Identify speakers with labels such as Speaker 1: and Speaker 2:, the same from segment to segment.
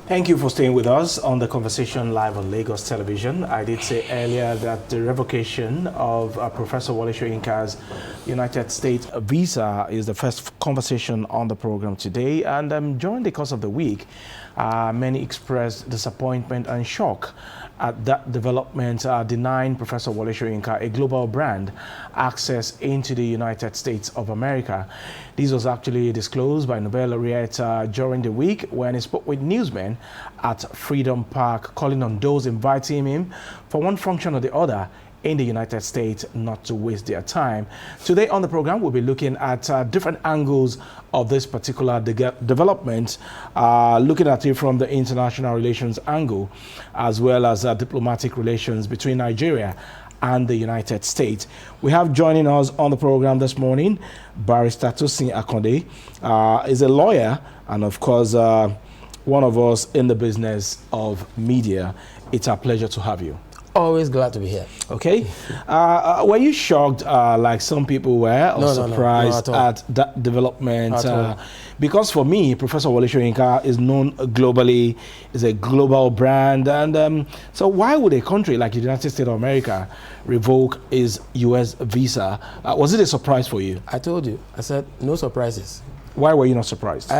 Speaker 1: Thank you for staying with us on the conversation live on Lagos Television. I did say earlier that the revocation of Professor Wole Soyinka's United States visa is the first conversation on the program today. And during the course of the week, many expressed disappointment and shock at that development, denying Professor Wole Soyinka, a global brand, access into the United States of America. This was actually disclosed by Nobel laureate during the week when he spoke with newsmen at Freedom Park, calling on those inviting him for one function or the other in the United States not to waste their time. Today on the program, we'll be looking at different angles of this particular development, looking at it from the international relations angle, as well as diplomatic relations between Nigeria and the United States. We have joining us on the program this morning, Barrister Tosin Akonde, is a lawyer and of course one of us in the business of media. It's our pleasure to have you.
Speaker 2: Always glad to be here.
Speaker 1: Okay. Were you shocked, like some people were, or surprised at that development? Because for me, Professor Wole Soyinka is known globally, is a global brand. And so why would a country like the United States of America revoke his U.S. visa? Was it a surprise for you?
Speaker 2: I told you. I said no surprises.
Speaker 1: Why were you not surprised?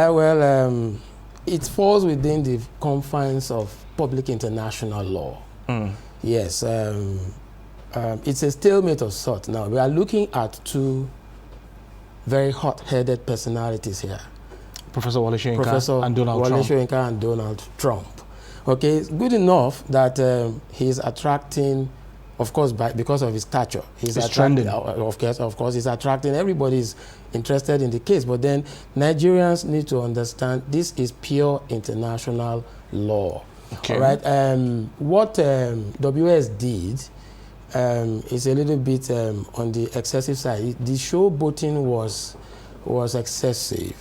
Speaker 2: It falls within the confines of public international law. Yes, it's a stalemate of sorts. Now, we are looking at two very hot-headed personalities here.
Speaker 1: Professor Wole Soyinka and Donald Trump.
Speaker 2: Wole Soyinka and Donald Trump. Okay, it's good enough that he's attracting, of course, because of his stature. He's
Speaker 1: trending.
Speaker 2: Of course, he's attracting. Everybody's interested in the case. But then Nigerians need to understand this is pure international law. Okay. All right. What WS did is a little bit on the excessive side. The showboating was excessive.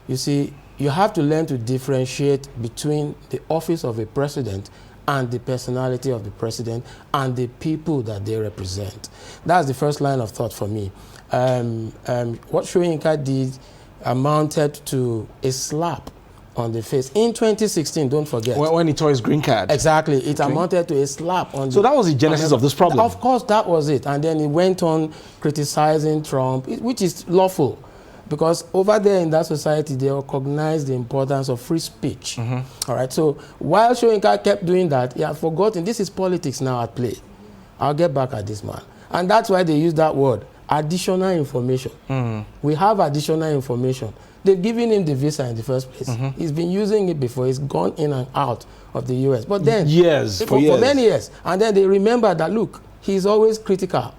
Speaker 2: You see, you have to learn to differentiate between the office of a president and the personality of the president and the people that they represent. That's the first line of thought for me. What Soyinka did amounted to a slap on the face. In 2016, don't forget.
Speaker 1: When he tore his green card.
Speaker 2: Exactly. It amounted to a slap on
Speaker 1: So that was the genesis of this problem?
Speaker 2: Of course, that was it. And then he went on criticizing Trump, which is lawful. Because over there in that society, they recognize the importance of free speech. All right. So while Soyinka kept doing that, he had forgotten this is politics now at play. I'll get back at this man. And that's why they use that word, additional information. We have additional information. They've given him the visa in the first place. He's been using it before. He's gone in and out of the U.S. But then, for many years. And then they remember that, look, he's always critical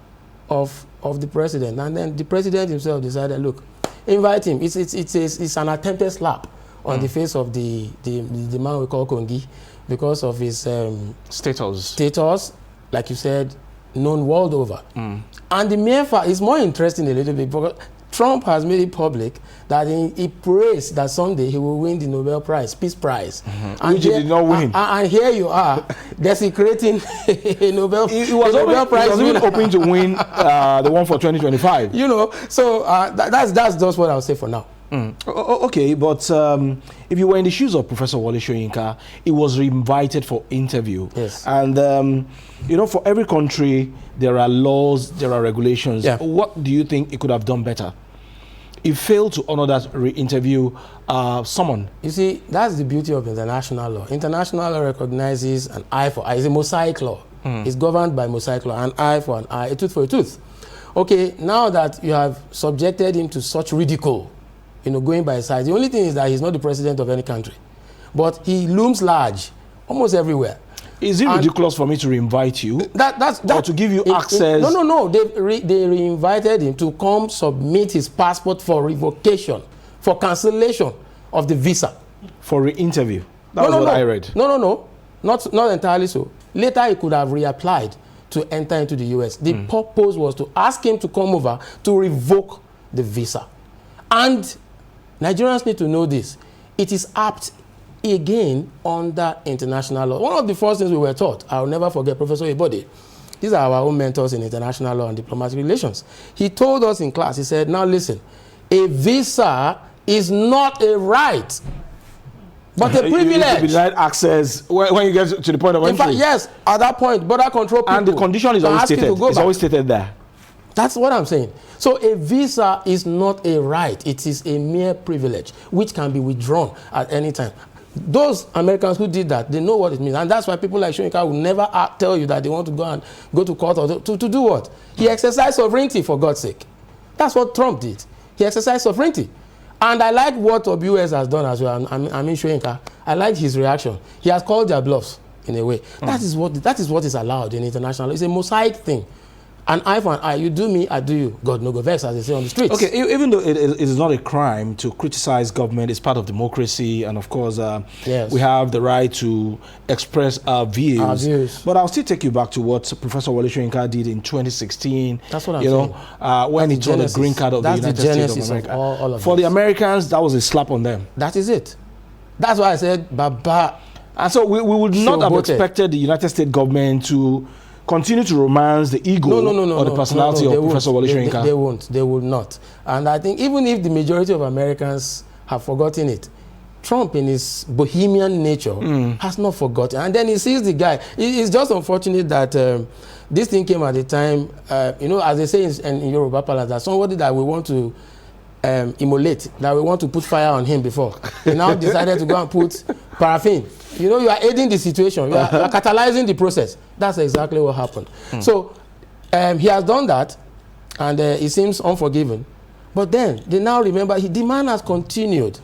Speaker 2: of the president. And then the president himself decided, look, invite him. It's an attempted slap on the face of the man we call Kongi because of his status, like you said, known world over. And the mere fact is more interesting a little bit because Trump has made it public that he prays that someday he will win the Nobel Prize, Peace Prize.
Speaker 1: Which he did not win.
Speaker 2: And here you are, desecrating a Nobel Prize.
Speaker 1: He was even hoping to win the one for 2025.
Speaker 2: You know, so that's just what I'll say for now.
Speaker 1: Okay, but if you were in the shoes of Professor Wole Soyinka, he was invited for interview.
Speaker 2: Yes.
Speaker 1: And, you know, for every country, there are laws, there are regulations.
Speaker 2: Yeah.
Speaker 1: What do you think he could have done better? He failed to honor that re-interview someone.
Speaker 2: You see, that's the beauty of international law. International law recognizes an eye for eye. It's a mosaic law. It's governed by mosaic law, an eye for an eye, a tooth for a tooth. Okay, now that you have subjected him to such ridicule, you know, going by his side. The only thing is that he's not the president of any country. But he looms large almost everywhere.
Speaker 1: Is it ridiculous for me to re-invite you? Or to give you access?
Speaker 2: No. They re-invited him to come submit his passport for revocation, for cancellation of the visa.
Speaker 1: For re-interview? That was what I read.
Speaker 2: No. Not entirely so. Later, he could have reapplied to enter into the U.S. The purpose was to ask him to come over to revoke the visa. And Nigerians need to know this. It is apt again under international law. One of the first things we were taught, I'll never forget Professor Ebode. These are our own mentors in international law and diplomatic relations. He told us in class, he said, now listen, a visa is not a right. But a privilege.
Speaker 1: You denied access when you get to the point of entry.
Speaker 2: In fact, yes, at that point, border control people.
Speaker 1: And the condition is always stated. It's always stated there.
Speaker 2: That's what I'm saying. So a visa is not a right. It is a mere privilege, which can be withdrawn at any time. Those Americans who did that, they know what it means. And that's why people like Soyinka will never tell you that they want to go to court or to do what? He exercised sovereignty, for God's sake. That's what Trump did. He exercised sovereignty. And I like what WS has done as well. I mean Soyinka. I like his reaction. He has called their bluffs in a way. That is what is allowed in international. It's a mosaic thing. An eye for an eye. You do me, I do you. God no go vex, as they say on the streets.
Speaker 1: Okay, even though it is not a crime to criticize government, it's part of democracy, and of course,
Speaker 2: yes,
Speaker 1: we have the right to express our views. But I'll still take you back to what Professor Wole Soyinka did in 2016.
Speaker 2: That's what I'm saying.
Speaker 1: When he took the green card of the United States of America.
Speaker 2: All of
Speaker 1: for the Americans, that was a slap on them.
Speaker 2: That is it. That's why I said, Baba.
Speaker 1: And so we would not have expected the United States government to continue to romance the ego or the personality of Professor Wole Soyinka.
Speaker 2: They won't. They will not. And I think even if the majority of Americans have forgotten it, Trump, in his bohemian nature, has not forgotten. And then he sees the guy. It's just unfortunate that this thing came at the time, as they say in Yoruba Palace, that somebody that we want to immolate, that we want to put fire on him before. He now decided to go and put paraffin. You know, you are aiding the situation. You are catalyzing the process. That's exactly what happened. So he has done that, and he seems unforgiving. But then they now remember the man has continued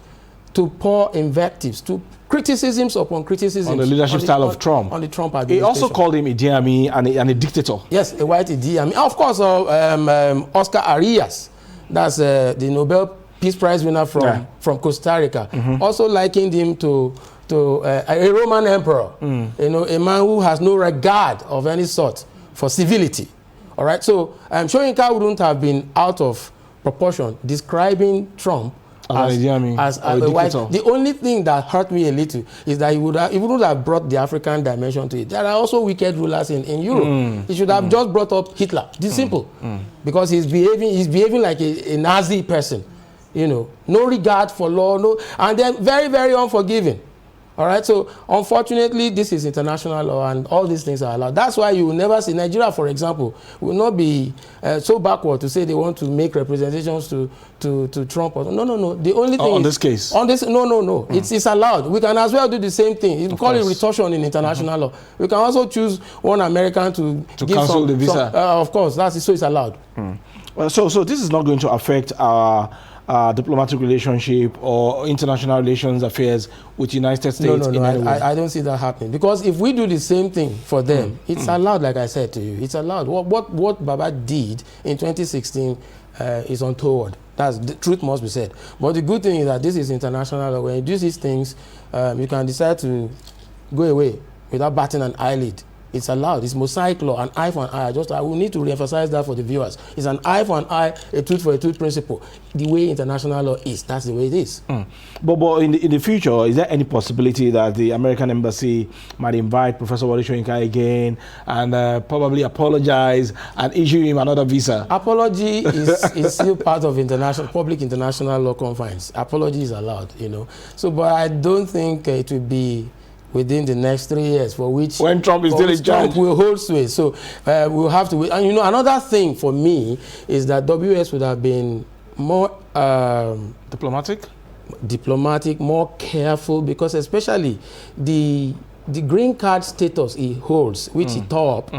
Speaker 2: to pour invectives, to criticisms upon criticisms
Speaker 1: on the leadership style of Trump.
Speaker 2: On the Trump administration.
Speaker 1: He also called him Idi Amin and a dictator.
Speaker 2: Yes, a white Idi Amin. Of course, Oscar Arias, that's the Nobel Peace Prize winner from Costa Rica, also likened him to a Roman emperor, a man who has no regard of any sort for civility. All right, so Soyinka wouldn't have been out of proportion describing Trump as a white. The only thing that hurt me a little is that he wouldn't have brought the African dimension to it. There are also wicked rulers in Europe. He should have just brought up Hitler. This simple, because he's behaving like a Nazi person. No regard for law, and then very, very unforgiving. All right, so unfortunately, this is international law, and all these things are allowed. That's why you will never see Nigeria, for example, will not be so backward to say they want to make representations to Trump. No. The only thing
Speaker 1: on this case,
Speaker 2: no. It's allowed. We can as well do the same thing. We call it retortion in international law. We can also choose one American to give
Speaker 1: cancel the visa.
Speaker 2: Of course, so it's allowed.
Speaker 1: Well, so this is not going to affect our diplomatic relationship or international relations affairs with the United States?
Speaker 2: No, I don't see that happening. Because if we do the same thing for them, it's allowed, like I said to you. It's allowed. What Baba did in 2016 is untoward. The truth must be said. But the good thing is that this is international law. When you do these things, you can decide to go away without batting an eyelid. It's allowed. It's mosaic law, an eye for an eye. I will need to re-emphasize that for the viewers. It's an eye for an eye, a tooth for a tooth principle. The way international law is, that's the way it is.
Speaker 1: But in the future, is there any possibility that the American embassy might invite Professor Wole Soyinka again and probably apologize and issue him another visa?
Speaker 2: Apology is still part of public international law confines. Apology is allowed, So, but I don't think it will be within the next 3 years, for which
Speaker 1: when Trump is still in charge,
Speaker 2: Trump will hold sway. So we'll have to wait. And another thing for me is that WS would have been more diplomatic, more careful, because especially the green card status he holds, which he tore up,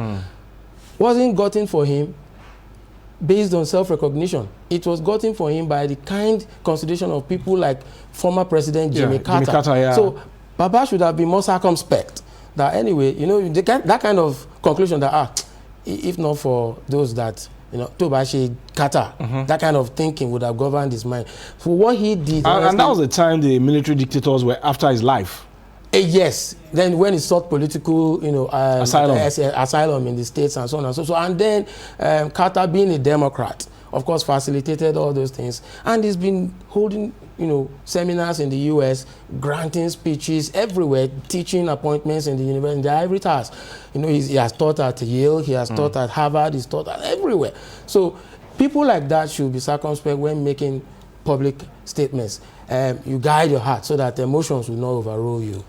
Speaker 2: wasn't gotten for him based on self-recognition. It was gotten for him by the kind consideration of people like former President Jimmy Carter. So Baba should have been more circumspect. That anyway, that kind of conclusion that if not for those that Tobashi Carter, that kind of thinking would have governed his mind. For what he did,
Speaker 1: and that was the time the military dictators were after his life.
Speaker 2: Yes. Then when he sought political, asylum in the States and so on and so on. And then Carter, being a Democrat, of course, facilitated all those things. And he's been holding, seminars in the U.S., granting speeches everywhere, teaching appointments in the university, in the ivory tower. He has taught at Yale, he has taught at Harvard, he's taught at everywhere. So people like that should be circumspect when making public statements. You guide your heart so that emotions will not overrule you.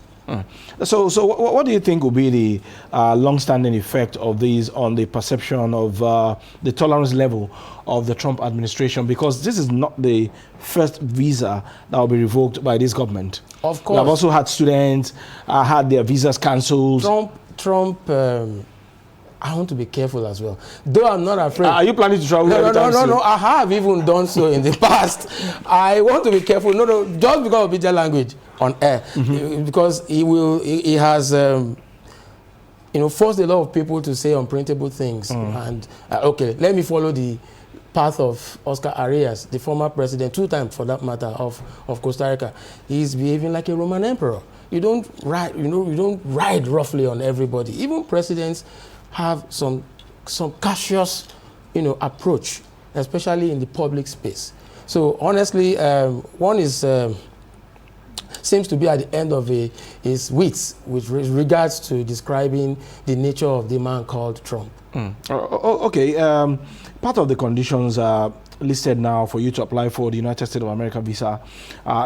Speaker 1: So what do you think will be the long-standing effect of these on the perception of the tolerance level of the Trump administration? Because this is not the first visa that will be revoked by this government.
Speaker 2: Of course.
Speaker 1: We have also had students had their visas cancelled.
Speaker 2: Trump. I want to be careful as well. Though I'm not afraid.
Speaker 1: Are you planning to travel?
Speaker 2: No. I have even done so in the past. I want to be careful. No, just because of pidgin language on air, because he has, forced a lot of people to say unprintable things. And okay, let me follow the path of Oscar Arias, the former president, 2 times for that matter, of Costa Rica. He's behaving like a Roman emperor. You don't ride roughly on everybody. Even presidents have some cautious, approach, especially in the public space. So honestly, one is seems to be at the end of his wits with regards to describing the nature of the man called Trump.
Speaker 1: Okay, part of the conditions listed now for you to apply for the United States of America visa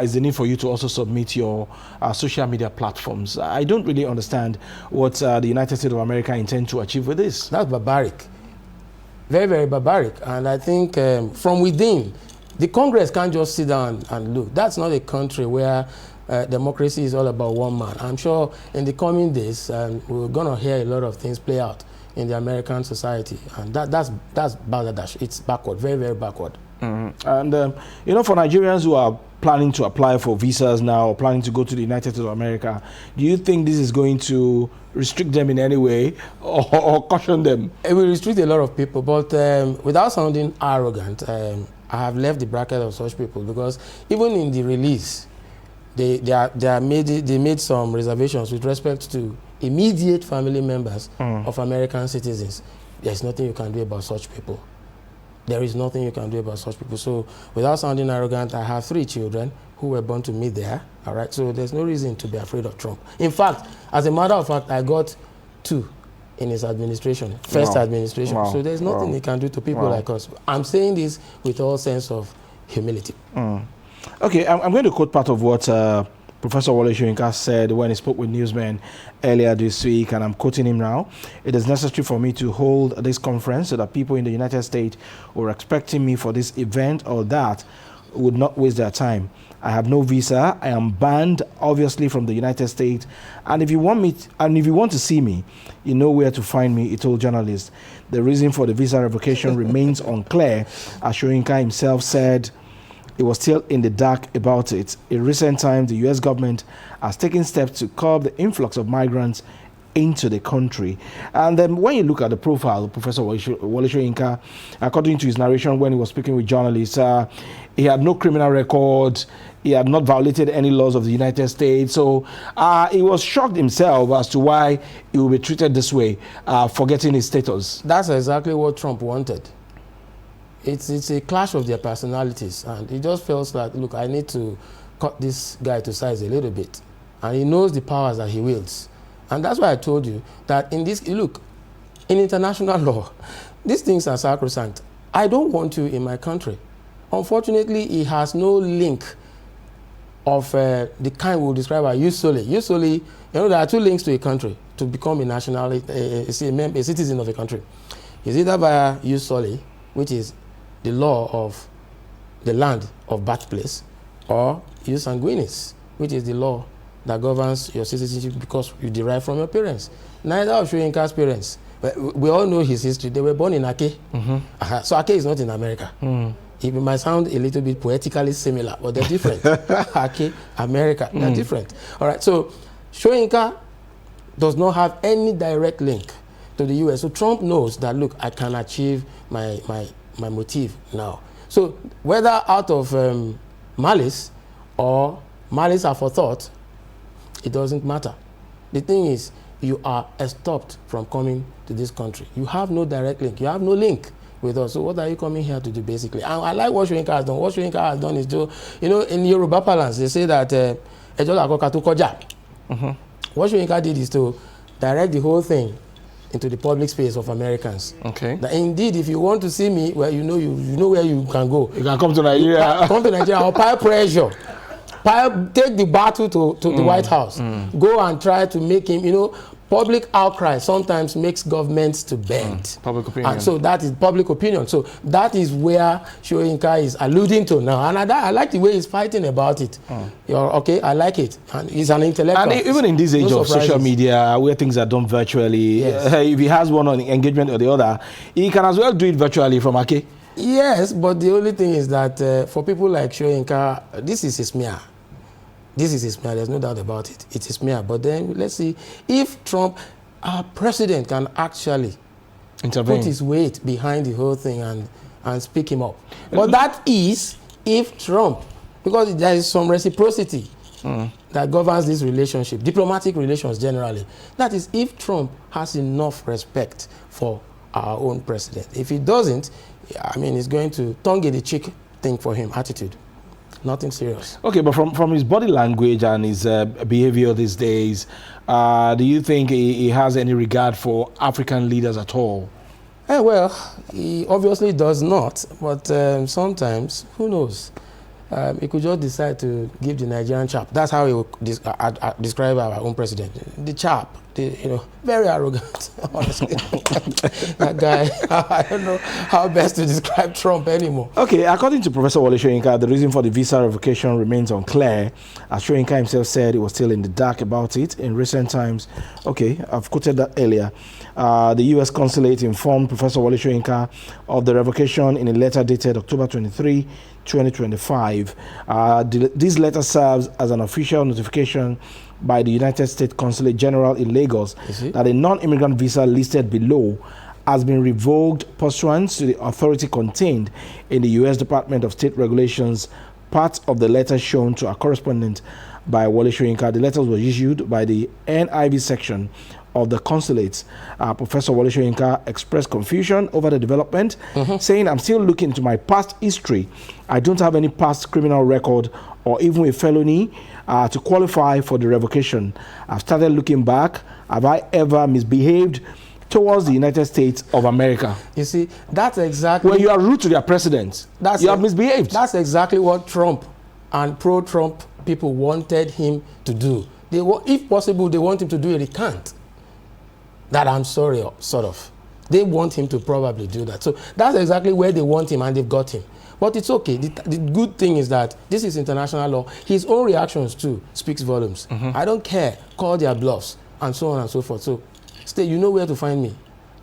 Speaker 1: is the need for you to also submit your social media platforms. I don't really understand what the United States of America intend to achieve with this.
Speaker 2: That's barbaric. Very, very barbaric. And I think from within, the Congress can't just sit down and look. That's not a country where democracy is all about one man. I'm sure in the coming days, we're going to hear a lot of things play out in the American society, and that's Bangladesh. It's backward, very, very backward.
Speaker 1: And for Nigerians who are planning to apply for visas now, or planning to go to the United States of America, do you think this is going to restrict them in any way, or caution them?
Speaker 2: It will restrict a lot of people, but without sounding arrogant, I have left the bracket of such people, because even in the release, they made some reservations with respect to immediate family members of American citizens. There's nothing you can do about such people. There is nothing you can do about such people. So without sounding arrogant, I have 3 children who were born to me there. All right. So there's no reason to be afraid of Trump. In fact, as a matter of fact, I got 2 in his administration, first administration. Wow. So there's nothing he can do to people like us. I'm saying this with all sense of humility.
Speaker 1: Okay, I'm going to quote part of what Professor Wole Soyinka said when he spoke with newsmen earlier this week, and I'm quoting him now. "It is necessary for me to hold this conference so that people in the United States who are expecting me for this event or that would not waste their time. I have no visa. I am banned, obviously, from the United States. And if you want to see me, you know where to find me," he told journalists. The reason for the visa revocation remains unclear, as Soyinka himself said. He was still in the dark about it. In recent times, the U.S. government has taken steps to curb the influx of migrants into the country. And then when you look at the profile of Professor Wole Soyinka, according to his narration when he was speaking with journalists, he had no criminal record. He had not violated any laws of the United States. So he was shocked himself as to why he will be treated this way, forgetting his status.
Speaker 2: That's exactly what Trump wanted. It's a clash of their personalities, and he just feels like, look, I need to cut this guy to size a little bit. And he knows the powers that he wields. And that's why I told you that in international law, these things are sacrosanct. I don't want you in my country. Unfortunately, he has no link of the kind we'll describe as jus soli. Jus soli, there are 2 links to a country to become a citizen of a country. It's either via jus soli, which is the law of the land of birthplace, or jus sanguinis, which is the law that governs your citizenship because you derive from your parents. Neither of Soyinka's parents, but we all know his history. They were born in Ake. So Ake is not in America. It might sound a little bit poetically similar, but they're different. Ake, America, they're different. All right, so Soyinka does not have any direct link to the U.S. So Trump knows that, look, I can achieve my motive now. So whether out of malice or malice aforethought, it doesn't matter. The thing is, you are stopped from coming to this country. You have no direct link. You have no link with us. So what are you coming here to do, basically? And I like what Soyinka has done. What Soyinka has done is to, in Yoruba parlance, they say that what Soyinka did is to direct the whole thing into the public space of Americans.
Speaker 1: Okay.
Speaker 2: That indeed, if you want to see me, well, you know where you can go.
Speaker 1: You can come to Nigeria.
Speaker 2: Come to Nigeria or pile pressure. Take the battle to the White House. Go and try to make him, public outcry sometimes makes governments to bend.
Speaker 1: Public opinion.
Speaker 2: And so that is public opinion. So that is where Soyinka is alluding to now. And I like the way he's fighting about it. Okay, I like it. And he's an intellectual.
Speaker 1: And even in this age of social media, where things are done virtually, if he has one on engagement or the other, he can as well do it virtually from Ake.
Speaker 2: Yes, but the only thing is that for people like Soyinka, this is a smear. This is a smear, there's no doubt about it. It's a smear. But then let's see if Trump, our president, can actually
Speaker 1: intervene,
Speaker 2: put his weight behind the whole thing and speak him up. But that is if Trump, because there is some reciprocity that governs this relationship, diplomatic relations generally. That is if Trump has enough respect for our own president. If he doesn't, I mean, it's going to tongue-in-the-cheek thing for him, attitude. Nothing serious.
Speaker 1: Okay, but from his body language and his behavior these days, do you think he has any regard for African leaders at all?
Speaker 2: Well, he obviously does not, but sometimes, who knows? He could just decide to give the Nigerian chap. That's how he would describe our own president. The chap, very arrogant, honestly. That guy, I don't know how best to describe Trump anymore.
Speaker 1: Okay, according to Professor Wole Soyinka, the reason for the visa revocation remains unclear. As Soyinka himself said, he was still in the dark about it in recent times. Okay, I've quoted that earlier. The U.S. consulate informed Professor Wole Soyinka of the revocation in a letter dated October 23, 2025. This letter serves as an official notification by the United States Consulate General in Lagos that a non-immigrant visa listed below has been revoked pursuant to the authority contained in the U.S. Department of State regulations. Part of the letter shown to our correspondent by Wole Soyinka. The letter was issued by the NIV section of the consulates. Professor Wole Soyinka expressed confusion over the development, saying, "I'm still looking into my past history. I don't have any past criminal record or even a felony to qualify for the revocation. I've started looking back. Have I ever misbehaved towards the United States of America?"
Speaker 2: You see, that's exactly...
Speaker 1: When you are rude to their president, you have misbehaved.
Speaker 2: That's exactly what Trump and pro-Trump people wanted him to do. If possible, they want him to do a recant. That I'm sorry, sort of. They want him to probably do that. So that's exactly where they want him, and they've got him. But it's okay. The good thing is that this is international law. His own reactions too speaks volumes. I don't care. Call their bluffs and so on and so forth. So stay. You know where to find me.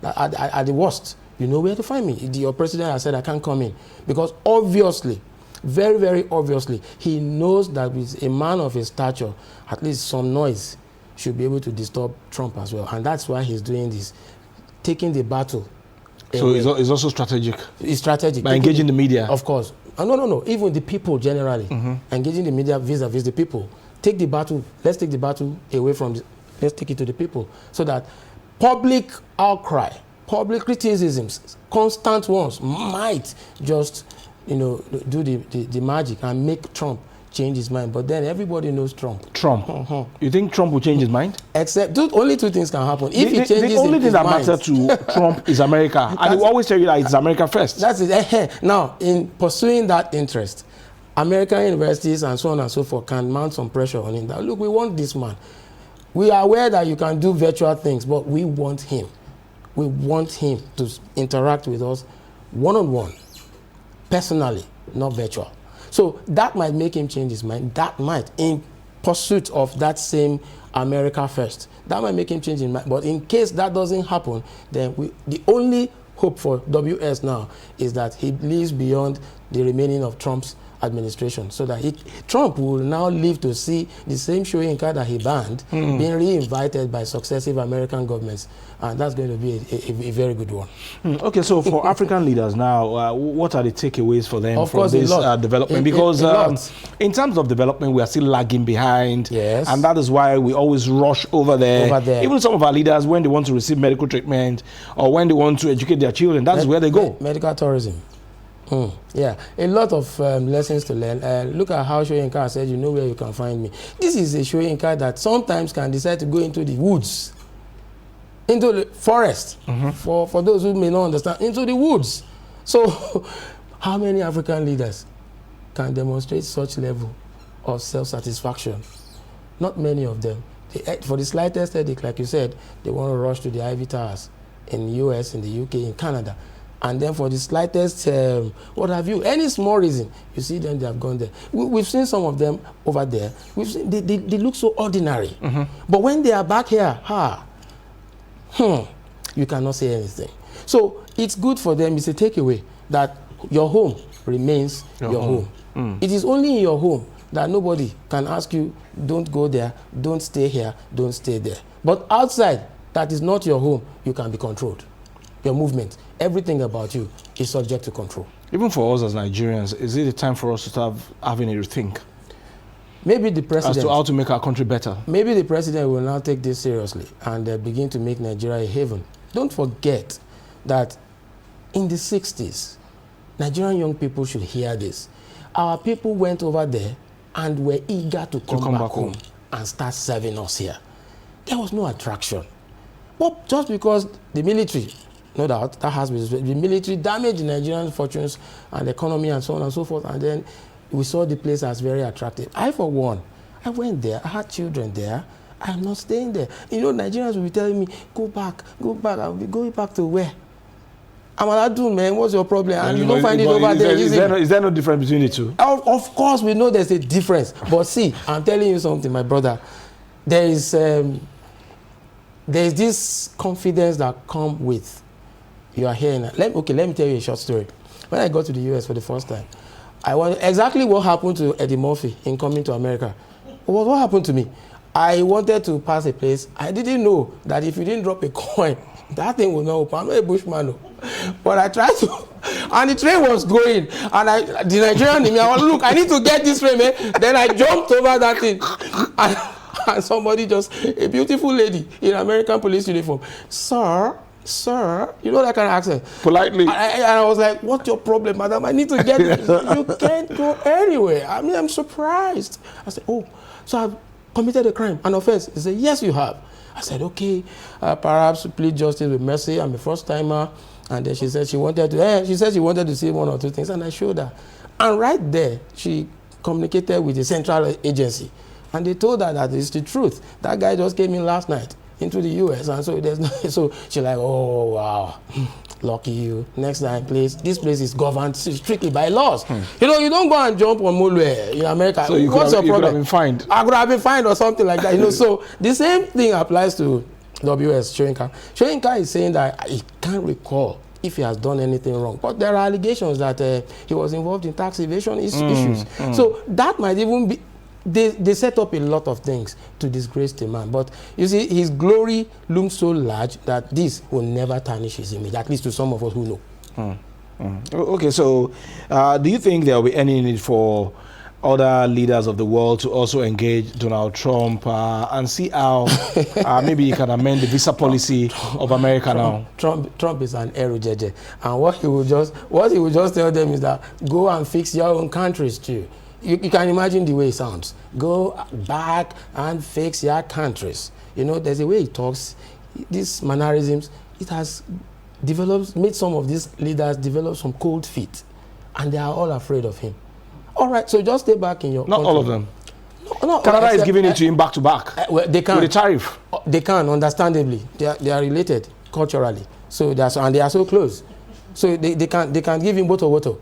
Speaker 2: At the worst, you know where to find me. Your president has said I can't come in because obviously, very, very obviously, he knows that with a man of his stature, at least some noise should be able to disturb Trump as well. And that's why he's doing this, taking the battle.
Speaker 1: So it's also strategic.
Speaker 2: It's strategic.
Speaker 1: By engaging the media.
Speaker 2: Of course. No. Even the people generally. Engaging the media vis-a-vis the people. Take the battle. Let's take the battle away from let's take it to the people. So that public outcry, public criticisms, constant ones might just, do the magic and make Trump change his mind. But then everybody knows Trump. You think Trump will change his mind? Except only two things can happen. If he changes
Speaker 1: the only thing that matters to Trump is America. And he will always tell you that it's America first.
Speaker 2: That's it. Now, in pursuing that interest, American universities and so on and so forth can mount some pressure on him. That, look, we want this man. We are aware that you can do virtual things, but we want him. We want him to interact with us one-on-one, personally, not virtual. So that might make him change his mind. That might, in pursuit of that same America first, that might make him change his mind. But in case that doesn't happen, then the only hope for WS now is that he lives beyond the remaining of Trump's administration, so that Trump will now live to see the same Soyinka that he banned being re-invited by successive American governments, and that's going to be a very good one.
Speaker 1: Okay, so for African leaders now, what are the takeaways for them from this development? Because in terms of development, we are still lagging behind, and that is why we always rush over there. Even some of our leaders, when they want to receive medical treatment or when they want to educate their children, that is where they go.
Speaker 2: Medical tourism. Yeah, a lot of lessons to learn. Look at how Soyinka said, you know where you can find me. This is a Soyinka that sometimes can decide to go into the woods into the forest, for those who may not understand, into the woods. So how many African leaders can demonstrate such level of self-satisfaction? Not many of them. For the slightest headache, like you said, they want to rush to the Ivy Towers in the US, in the UK, in Canada. And then for the slightest, what have you, any small reason, you see them, they have gone there. We've seen some of them over there. We've seen, they look so ordinary. But when they are back here, you cannot say anything. So it's good for them. It's a takeaway that your home remains your home. It is only in your home that nobody can ask you, don't go there, don't stay here, don't stay there. But outside, that is not your home, you can be controlled. Your movement, everything about you is subject to control.
Speaker 1: Even for us as Nigerians, is it a time for us to start having a rethink?
Speaker 2: Maybe the president...
Speaker 1: As to how to make our country better.
Speaker 2: Maybe the president will now take this seriously and begin to make Nigeria a haven. Don't forget that in the 60s, Nigerian young people should hear this. Our people went over there and were eager to come back home and start serving us here. There was no attraction. But just because the military, no doubt, that has been, the military damaged the Nigerian fortunes and economy and so on and so forth, and then we saw the place as very attractive. I, for one, I went there, I had children there, I'm not staying there. You know, Nigerians will be telling me, go back, I'll be going back to where? I'm an adult, man, what's your problem? And you don't find it over there.
Speaker 1: Is there no difference between the two?
Speaker 2: Of course, we know there's a difference. But see, I'm telling you something, my brother. There is this confidence that comes with you are here. Let me tell you a short story. When I got to the US for the first time, I was exactly what happened to Eddie Murphy in coming to America. What happened to me? I wanted to pass a place. I didn't know that if you didn't drop a coin, that thing would not open. I'm not a bushman, but I tried to, and the train was going, and the Nigerian in me, I was, look, I need to get this train, man. Then I jumped over that thing, and somebody just, a beautiful lady in American police uniform, sir, you know that kind of accent.
Speaker 1: Politely.
Speaker 2: And I was like, what's your problem, madam? I need to get this. You can't go anywhere. I mean, I'm surprised. I said, oh, so I've committed a crime, an offense. He said, yes, you have. I said, okay, perhaps plead justice with mercy. I'm a first timer. And then she said she wanted to say one or two things, and I showed her. And right there, she communicated with the central agency, and they told her that it's the truth. That guy just came in last night into the US, and so there's no, so she's like, oh wow, lucky you. Next time, please, this place is governed strictly by laws. You know, you don't go and jump on Mole in America.
Speaker 1: So what's your problem? You could have been fined.
Speaker 2: I could have been fined or something like that. You know, so the same thing applies to WS Soyinka. Soyinka is saying that he can't recall if he has done anything wrong, but there are allegations that he was involved in tax evasion issues. So that might even be. They set up a lot of things to disgrace the man, but you see, his glory looms so large that this will never tarnish his image, at least to some of us who know.
Speaker 1: Okay, so do you think there will be any need for other leaders of the world to also engage Donald Trump and see how maybe he can amend the visa policy of America now?
Speaker 2: Trump is an erujeje, and what he will just tell them is that go and fix your own countries too. You can imagine the way it sounds. Go back and fix your countries. You know, there's a way he talks. These mannerisms, it has made some of these leaders develop some cold feet, and they are all afraid of him. All right, so just stay back in your country.
Speaker 1: All of them.
Speaker 2: No,
Speaker 1: Canada is giving it to him back to back.
Speaker 2: Well, they can.
Speaker 1: With the tariff.
Speaker 2: They can, understandably. They are related culturally. So they are so close. So they can give him woto.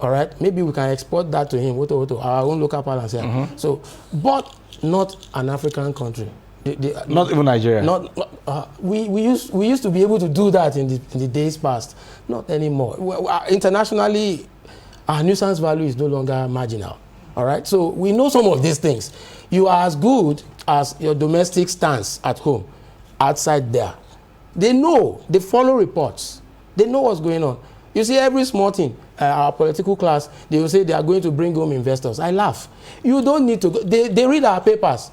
Speaker 2: All right, maybe we can export that to him, woto, our own local balance here. So, but not an African country.
Speaker 1: Not even Nigeria.
Speaker 2: We used to be able to do that in the days past. Not anymore. Internationally, our nuisance value is no longer marginal. All right, so we know some of these things. You are as good as your domestic stance at home, outside there. They know. They follow reports. They know what's going on. You see, every small thing, our political class, they will say they are going to bring home investors. I laugh. You don't need to go. They read our papers.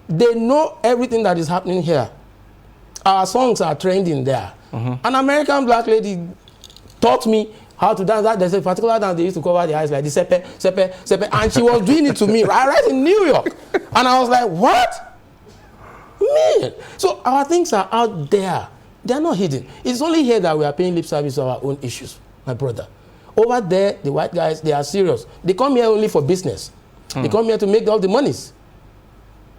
Speaker 2: They know everything that is happening here. Our songs are trending there. An American black lady taught me how to dance. There's a particular dance they used to cover the eyes like the sepe, and she was doing it to me right in New York. And I was like, what? Man, so our things are out there. They are not hidden. It's only here that we are paying lip service to our own issues, my brother. Over there, the white guys, they are serious. They come here only for business. They come here to make all the monies.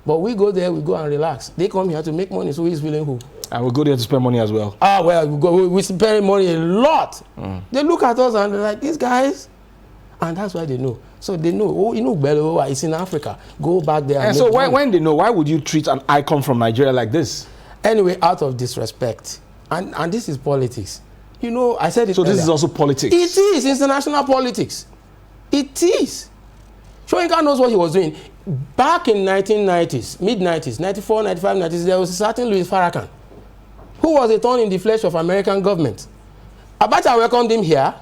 Speaker 2: But we go there, we go and relax. They come here to make money, so who is willing who?
Speaker 1: And we go there to spend money as well.
Speaker 2: Ah, well, we spend money a lot. They look at us and they're like, these guys, and that's why they know. So they know, oh, you know, Bello, it's in Africa. Go back there.
Speaker 1: And so when they know, why would you treat an icon from Nigeria like this?
Speaker 2: Anyway, out of disrespect, and this is politics. You know, I said it
Speaker 1: So
Speaker 2: earlier.
Speaker 1: this is also politics?
Speaker 2: It is international politics. It is. Soyinka knows what he was doing. Back in 1990s, mid-90s, 94, 95, 90s, there was a certain Louis Farrakhan who was a thorn in the flesh of American government. Abacha welcomed him here.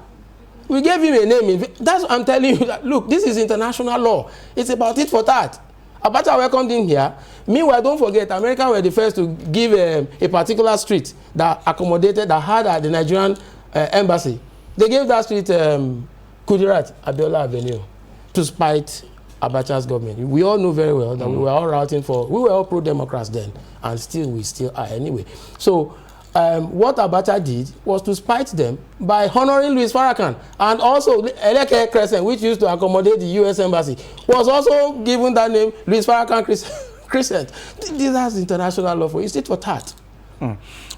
Speaker 2: We gave him a name. That's what I'm telling you. That, look, this is international law. It's about it for that. Abacha welcomed him here. Meanwhile, don't forget, America were the first to give a particular street that accommodated, that had the Nigerian embassy. They gave that street Kudirat Abiola Avenue to spite Abacha's government. We all know very well that we were all routing for, we were all pro-democrats then, and still we still are anyway. So what Abacha did was to spite them by honoring Louis Farrakhan, and also Eleke Crescent, which used to accommodate the U.S. embassy, was also given that name, Louis Farrakhan Crescent. That's international law for you. It's it for that.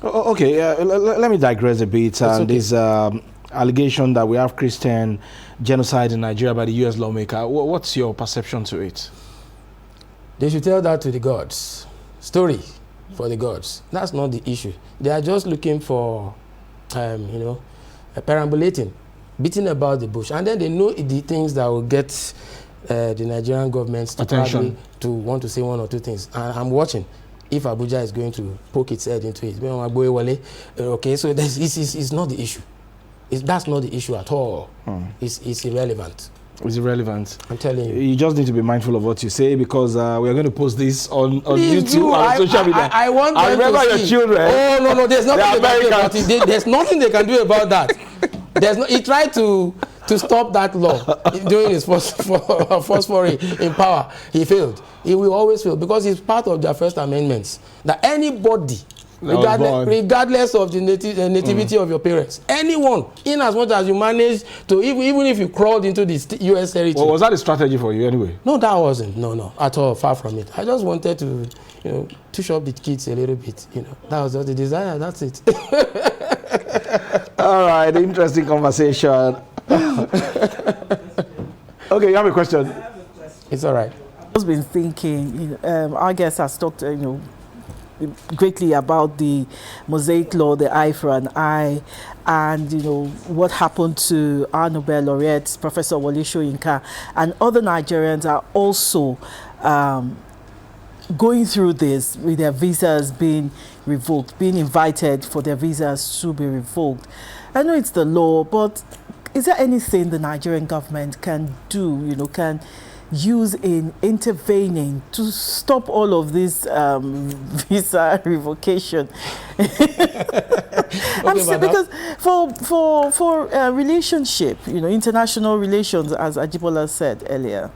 Speaker 1: Okay, let me digress a bit on
Speaker 2: okay.
Speaker 1: this allegation that we have Christian genocide in Nigeria by the U.S. lawmaker. What's your perception to it?
Speaker 2: They should tell that to the gods. Story for the gods. That's not the issue. They are just looking for, perambulating, beating about the bush. And then they know the things that will get the Nigerian government to want to say one or two things. And I'm watching if Abuja is going to poke its head into it. Okay, so it's not the issue. That's not the issue at all. It's irrelevant.
Speaker 1: It's irrelevant.
Speaker 2: I'm telling you.
Speaker 1: You just need to be mindful of what you say, because we are going to post this on YouTube and social media.
Speaker 2: I want them
Speaker 1: remember
Speaker 2: to
Speaker 1: your
Speaker 2: see.
Speaker 1: children.
Speaker 2: Oh, no, there's nothing they can do about it. There's nothing they can do about that. He tried to stop that law during his first foray in power. He failed. He will always fail, because it's part of their First Amendments that anybody, regardless of the nativity of your parents, anyone, in as much as you manage to, even if you crawled into the U.S. territory.
Speaker 1: Well, was that a strategy for you anyway?
Speaker 2: No, that wasn't. No, at all. Far from it. I just wanted to, touch up the kids a little bit. That was just the desire. That's it.
Speaker 1: All right, interesting conversation. Okay, you have a question?
Speaker 3: I have a question.
Speaker 2: It's all right.
Speaker 3: I've been thinking, our guest has talked, greatly about the Mosaic Law, the eye for an eye, and what happened to our Nobel laureate, Professor Wole Soyinka, and other Nigerians are also going through this with their visas being revoked, being invited for their visas to be revoked. I know it's the law, but is there anything the Nigerian government can do, can use in intervening to stop all of this visa revocation? Because for relationship, international relations, as Ajibola said earlier.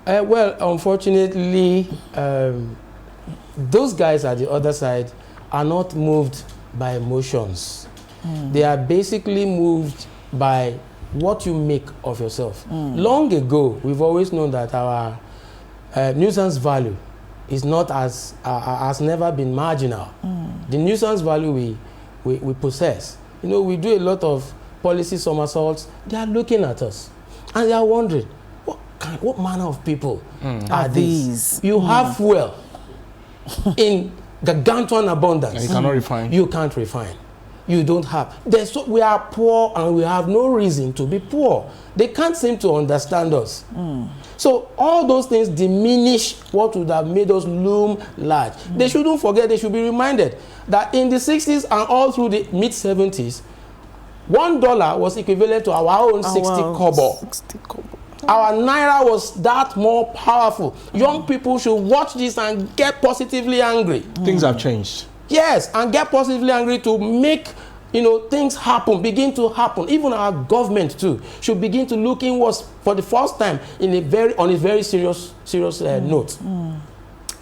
Speaker 2: Well, unfortunately, those guys at the other side are not moved by emotions. They are basically moved by what you make of yourself. Long ago, we've always known that our nuisance value is not has never been marginal. The nuisance value we possess. We do a lot of policy somersaults. They are looking at us, and they are wondering, what manner of people are these? You have fuel in gargantuan abundance.
Speaker 1: And you cannot refine.
Speaker 2: You can't refine. You don't have. We are poor, and we have no reason to be poor. They can't seem to understand us. So all those things diminish what would have made us loom large. They shouldn't forget, they should be reminded that in the 60s and all through the mid-70s, $1 was equivalent to our own 60 kobo.
Speaker 3: 60 kobo.
Speaker 2: Our naira was that more powerful. Young people should watch this and get positively angry.
Speaker 1: Things have changed.
Speaker 2: Yes, and get positively angry to make things happen, begin to happen. Even our government too should begin to look inwards for the first time on a very serious note.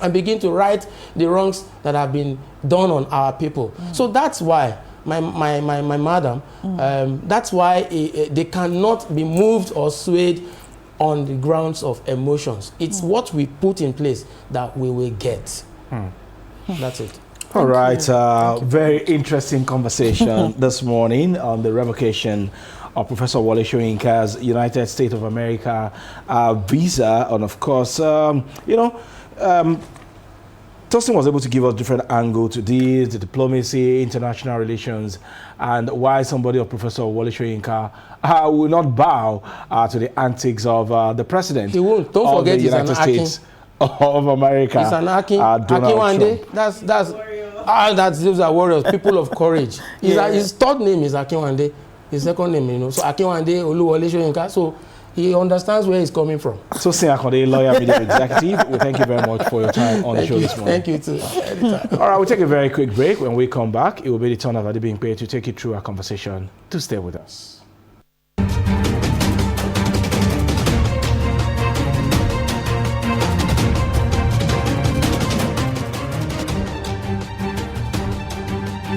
Speaker 2: and begin to right the wrongs that have been done on our people. So that's why my madam, that's why they cannot be moved or swayed on the grounds of emotions. It's what we put in place that we will get. That's it.
Speaker 1: All right, very interesting conversation this morning on the revocation of Professor Wole Soyinka's United States of America visa. And of course, Tosin was able to give us different angle to this, the diplomacy, international relations, and why somebody of Professor Wole Soyinka will not bow to the antics of the president.
Speaker 2: He won't. Don't forget
Speaker 1: the United States of America.
Speaker 2: He's an Akin.
Speaker 1: Akinwande.
Speaker 2: That's those are warriors, people of courage. His third name is Akinwande. His second name, so Akinwande Wole Soyinka. So he understands where he's coming from.
Speaker 1: So, Akinwande, lawyer, media executive, we thank you very much for your time on the show this morning.
Speaker 2: Thank you too.
Speaker 1: All right, we'll take a very quick break. When we come back, it will be the turn of Adibimpe to take you through our conversation. To stay with us.